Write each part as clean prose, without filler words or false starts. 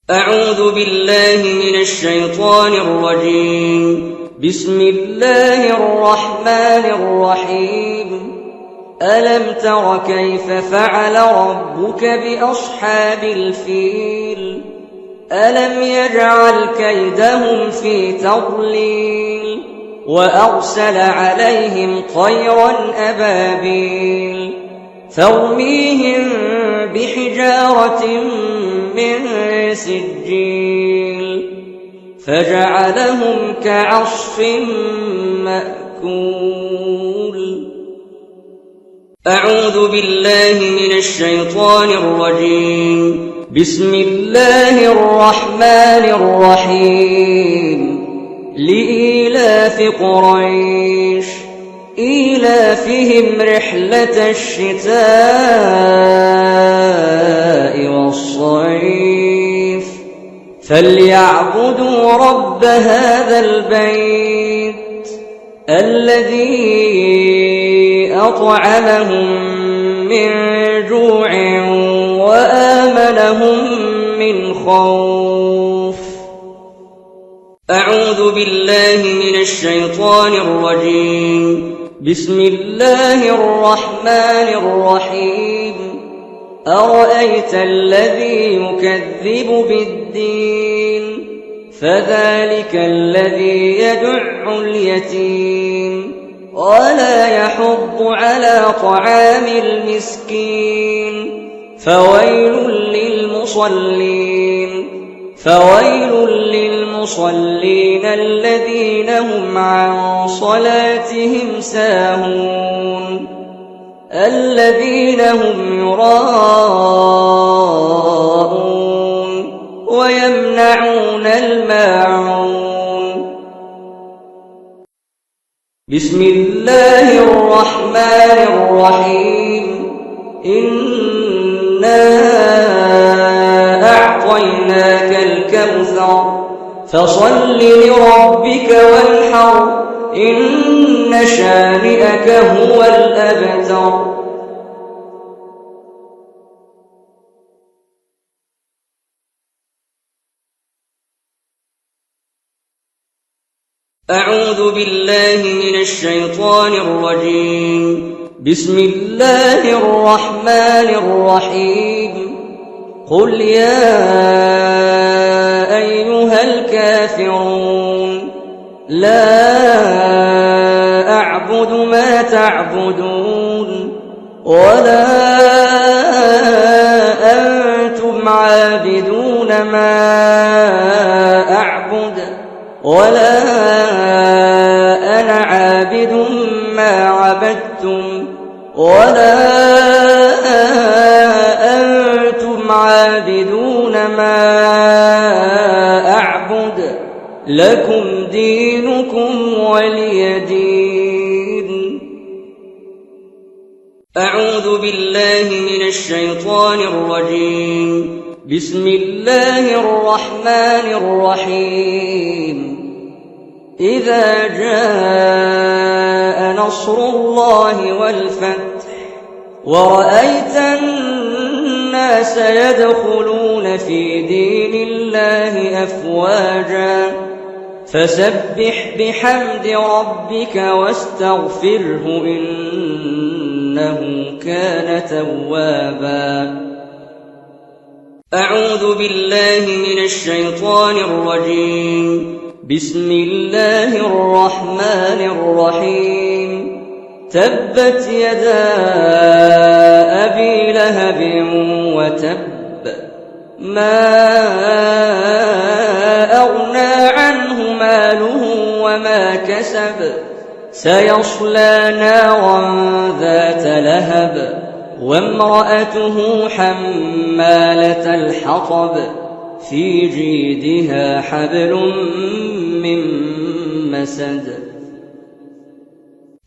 أعوذ بالله من الشيطان الرجيم. بسم الله الرحمن الرحيم. ألم تر كيف فعل ربك بأصحاب الفيل؟ ألم يجعل كيدهم في تضليل وأرسل عليهم طيرا أبابيل ترميهم بحجارة من سجيل فجعلهم كعصف مأكول. أعوذ بالله من الشيطان الرجيم. بسم الله الرحمن الرحيم. لإيلاف قريش إيلافهم رحلة الشتاء والصيف فليعبدوا رب هذا البيت الذي أطعمهم من جوع وآمنهم من خوف. أعوذ بالله من الشيطان الرجيم. بسم الله الرحمن الرحيم. أرأيت الذي يكذب بالدين فذلك الذي يدع اليتيم ولا يحض على طعام المسكين فويل للمصلين الذين هم عن صلاتهم ساهون الذين هم يراءون ويمنعون الماعون. بسم الله الرحمن الرحيم. إنا أعطيناك الكوثر فصل لربك وانحر إن شانئك هو الأبتر. أعوذ بالله من الشيطان الرجيم. بسم الله الرحمن الرحيم. قل يا أيها الكافرون لا أعبد ما تعبدون ولا أنتم عابدون ما أعبد ولا أنا عابد ما عبدتم ولا أنتم عابدون ما أعبد لكم دينكم ولي دين. أعوذ بالله من الشيطان الرجيم. بسم الله الرحمن الرحيم. إذا جاء نصر الله والفتح ورأيت الناس يدخلون في دين الله أفواجا فسبح بحمد ربك واستغفره إنه كان توابا. أعوذ بالله من الشيطان الرجيم. بسم الله الرحمن الرحيم. تبت يدا أبي لهب وتب ما أغنى عنه ماله وما كسب سيصلى نارا ذات لهب وامرأته حمالة الحطب في جيدها حبل من مسد.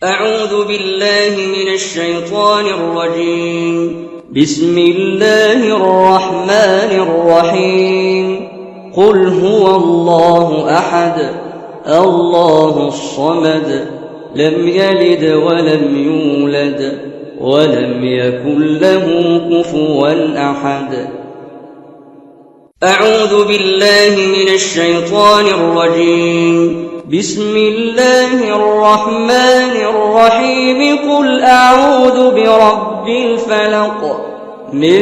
أعوذ بالله من الشيطان الرجيم. بسم الله الرحمن الرحيم. قل هو الله أحد الله الصمد لم يلد ولم يولد ولم يكن له كفوا أحد. أعوذ بالله من الشيطان الرجيم. بسم الله الرحمن الرحيم. قل أعوذ برب الفلق من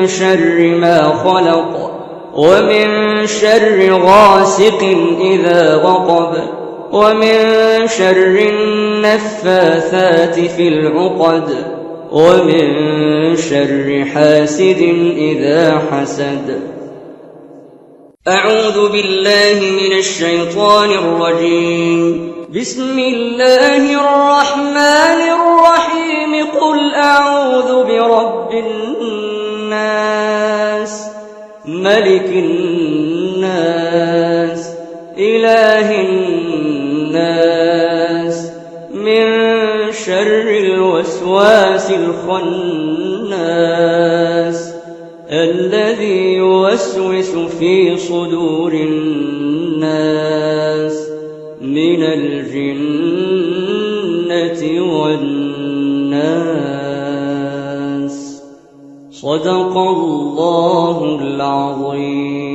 شر ما خلق ومن شر غاسق إذا وقب ومن شر النفاثات في العقد ومن شر حاسد إذا حسد. أعوذ بالله من الشيطان الرجيم. بسم الله الرحمن الرحيم. قل أعوذ برب الناس ملك الناس إله الناس من شر الوسواس الخناس الذي يوسوس في صدور الناس من الجنة والناس. صدق الله العظيم.